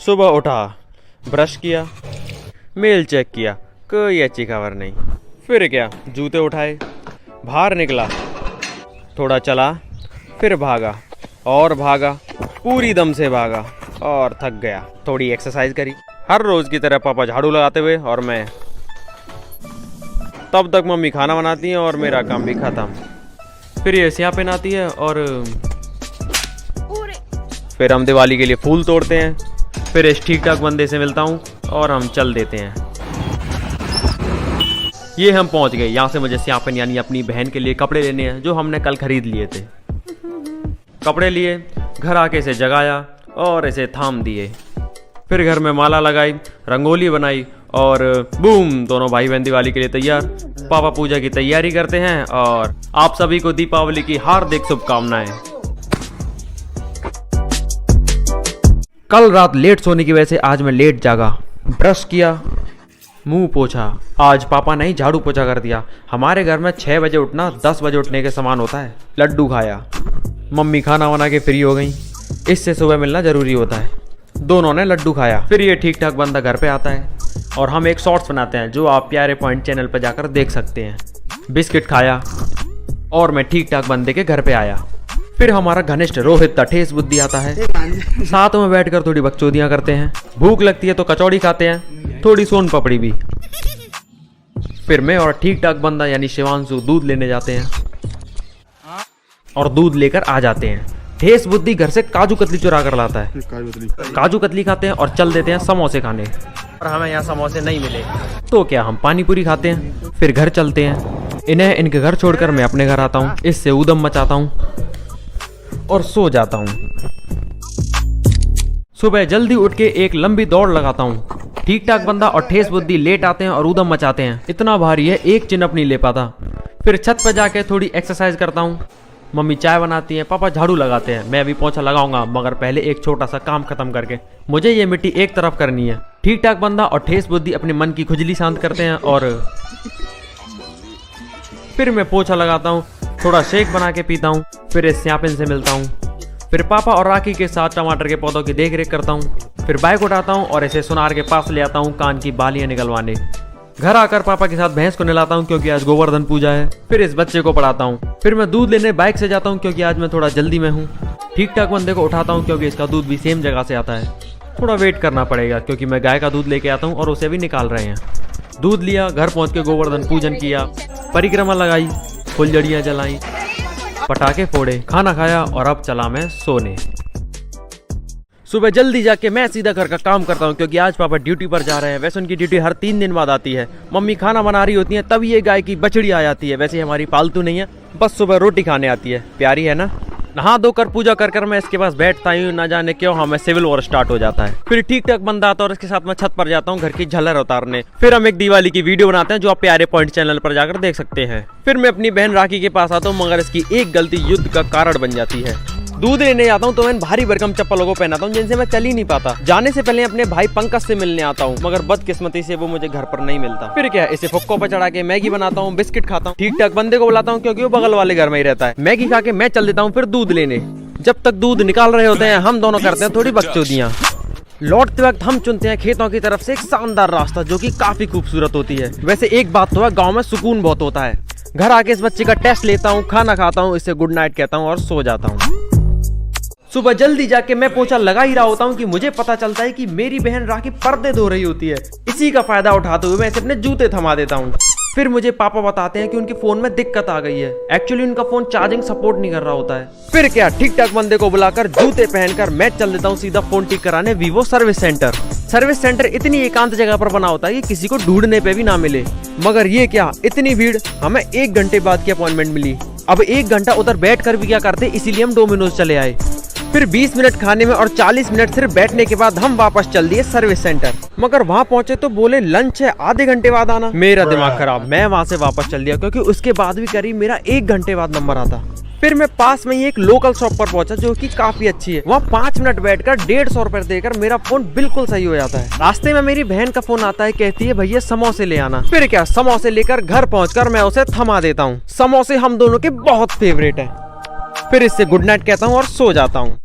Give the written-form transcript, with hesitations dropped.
सुबह उठा, ब्रश किया, मेल चेक किया, कोई अच्छी खबर नहीं। फिर क्या, जूते उठाए, बाहर निकला, थोड़ा चला, फिर भागा और भागा, पूरी दम से भागा और थक गया। थोड़ी एक्सरसाइज करी, हर रोज की तरह पापा झाड़ू लगाते हुए और मैं। तब तक मम्मी खाना बनाती है और मेरा काम भी खत्म। फिर ये स्याह पहनाती है और फिर हम दिवाली के लिए फूल तोड़ते हैं। फिर इस ठीक ठाक बंदे से मिलता हूँ और हम चल देते हैं। ये हम पहुँच गए। यहाँ से मुझे स्यापन यानी अपनी बहन के लिए कपड़े लेने हैं जो हमने कल खरीद लिए थे। कपड़े लिए, घर आके इसे जगाया और इसे थाम दिए। फिर घर में माला लगाई, रंगोली बनाई और बूम, दोनों भाई बहन दिवाली के लिए तैयार। पापा पूजा की तैयारी करते हैं और आप सभी को दीपावली की हार्दिक शुभकामनाएं। कल रात लेट सोने की वजह से आज मैं लेट जागा। ब्रश किया, मुंह पोछा। आज पापा ने ही झाड़ू पोछा कर दिया। हमारे घर में 6 बजे उठना 10 बजे उठने के समान होता है। लड्डू खाया, मम्मी खाना बना के फ्री हो गई। इससे सुबह मिलना जरूरी होता है। दोनों ने लड्डू खाया। फिर ये ठीक ठाक बंदा घर पे आता है और हम एक शॉर्ट्स बनाते हैं जो आप प्यारे पॉइंट चैनल पर जाकर देख सकते हैं। बिस्किट खाया और मैं ठीक ठाक बंदे के घर पे आया। फिर हमारा घनिष्ठ रोहित ठेस बुद्धि आता है। साथ में बैठकर थोड़ी बकचोदियां करते हैं। भूख लगती है तो कचौड़ी खाते हैं, थोड़ी सोन पपड़ी भी। फिर मैं और ठीक ठाक बंदा यानी शिवांशु दूध लेने जाते हैं और दूध लेकर आ जाते हैं। ठेस बुद्धि घर से काजू कतली चुरा कर लाता है। काजू कतली खाते हैं और चल देते हैं समोसे खाने। और हमें यहाँ समोसे नहीं मिले तो क्या, हम पानी पूरी खाते हैं। फिर घर चलते हैं। इन्हें इनके घर छोड़कर मैं अपने घर आता हूँ। इससे ऊधम मचाता हूँ और सो जाता हूँ। सुबह जल्दी उठ के एक लंबी दौड़ लगाता हूँ। ठीक ठाक बंदा और ठेस बुद्धि लेट आते हैं और ऊधम मचाते हैं। इतना भारी है एक चिनअप नहीं ले पाता। फिर छत पर जाके थोड़ी एक्सरसाइज करता हूँ। मम्मी चाय बनाती है, पापा झाड़ू लगाते हैं। मैं अभी पोछा लगाऊंगा मगर पहले एक छोटा सा काम खत्म करके मुझे ये मिट्टी एक तरफ करनी है। ठीक ठाक बंदा और ठेस बुद्धि अपने मन की खुजली शांत करते हैं और फिर मैं पोछा लगाता हूँ, थोड़ा शेक बना के पीता हूँ। फिर इस स्यापिन से मिलता हूँ। फिर पापा और राखी के साथ टमाटर के पौधों की देखरेख करता हूँ। फिर बाइक उठाता हूँ और इसे सुनार के पास ले आता हूँ कान की बालियां निकलवाने। घर आकर पापा के साथ भैंस को नहलाता हूँ क्योंकि आज गोवर्धन पूजा है। फिर इस बच्चे को पढ़ाता हूँ। फिर मैं दूध लेने बाइक से जाता हूँ क्योंकि आज मैं थोड़ा जल्दी में हूँ। ठीक ठाक बंदे को उठाता हूँ क्योंकि इसका दूध भी सेम जगह से आता है। थोड़ा वेट करना पड़ेगा क्योंकि मैं गाय का दूध लेके आता हूँ और उसे भी निकाल रहे हैं। दूध लिया, घर पहुँच के गोवर्धन पूजन किया, परिक्रमा लगाई, फुलझड़ियाँ जलाई, पटाखे फोड़े, खाना खाया और अब चला मैं सोने। सुबह जल्दी जाके मैं सीधा घर का काम करता हूँ क्योंकि आज पापा ड्यूटी पर जा रहे हैं। वैसे उनकी ड्यूटी हर 3 दिन बाद आती है। मम्मी खाना बना रही होती है तब ये गाय की बछड़ी आ जाती है। वैसे हमारी पालतू नहीं है, बस सुबह रोटी खाने आती है। प्यारी है ना। नहा धोकर पूजा कर मैं इसके पास बैठता हूँ। ना जाने क्यों हमें सिविल वॉर स्टार्ट हो जाता है। फिर ठीक ठाक बंदा आता है और इसके साथ मैं छत पर जाता हूँ घर की झलर उतारने। फिर हम एक दिवाली की वीडियो बनाते हैं जो आप प्यारे पॉइंट चैनल पर जाकर देख सकते हैं। फिर मैं अपनी बहन राखी के पास आता हूँ मगर इसकी एक गलती युद्ध का कारण बन जाती है। दूध लेने जाता हूँ तो मैं भारी भरकम चप्पलों को पहनाता हूँ जिनसे मैं चल ही नहीं पाता। जाने से पहले अपने भाई पंकज से मिलने आता हूँ मगर बदकिस्मती से वो मुझे घर पर नहीं मिलता। फिर क्या, इसे फुक्कों पर चढ़ा के मैगी बनाता हूँ, बिस्किट खाता हूँ। ठीक ठाक बंदे को बुलाता हूँ क्योंकि वो बगल वाले घर में ही रहता है। मैगी खा के मैं चल देता हूँ फिर दूध लेने। जब तक दूध निकाल रहे होते हैं हम दोनों करते हैं थोड़ी बकचोदियाँ। लौटते वक्त हम चुनते हैं खेतों की तरफ से एक शानदार रास्ता जो कि काफी खूबसूरत होती है। वैसे एक बात तो है, गाँव में सुकून बहुत होता है। घर आके इस बच्चे का टेस्ट लेता हूँ, खाना खाता हूँ, इसे गुड नाइट कहता हूँ और सो जाता हूँ। सुबह जल्दी जाके मैं पोछा लगा ही रहा होता हूँ कि मुझे पता चलता है कि मेरी बहन राखी पर्दे धो रही होती है। इसी का फायदा उठाते हुए मैं इसे अपने जूते थमा देता हूँ। फिर मुझे पापा बताते हैं कि उनके फोन में दिक्कत आ गई है। एक्चुअली उनका फोन चार्जिंग सपोर्ट नहीं कर रहा होता है। फिर क्या, ठीक ठाक बंदे को बुलाकर जूते पहनकर मैं चल देता हूँ सीधा फोन ठीक कराने Vivo service centre. Service centre इतनी एकांत जगह पर बना होता है कि किसी को ढूंढने पे भी ना मिले। मगर ये क्या, इतनी भीड़। हमें 1 घंटे बाद की अपॉइंटमेंट मिली। अब 1 घंटा उधर बैठ कर भी क्या करते, इसीलिए हम डोमिनोज चले आए। फिर 20 मिनट खाने में और 40 मिनट सिर्फ बैठने के बाद हम वापस चल दिए सर्विस सेंटर। मगर वहाँ पहुंचे तो बोले लंच है, आधे घंटे बाद आना। मेरा दिमाग खराब, मैं वहाँ से वापस चल दिया क्योंकि उसके बाद भी करीब मेरा 1 घंटे बाद नंबर आता। फिर मैं पास में ही एक लोकल शॉप पर पहुंचा जो कि काफी अच्छी है। वहाँ 5 मिनट बैठकर 150 रुपए देकर मेरा फोन बिल्कुल सही हो जाता है। रास्ते में मेरी बहन का फोन आता है, कहती है भैया समोसे ले आना। फिर क्या, समोसे लेकर घर पहुंचकर मैं उसे थमा देता हूँ। समोसे हम दोनों के बहुत फेवरेट है। फिर इससे गुड नाइट कहता हूँ और सो जाता हूँ।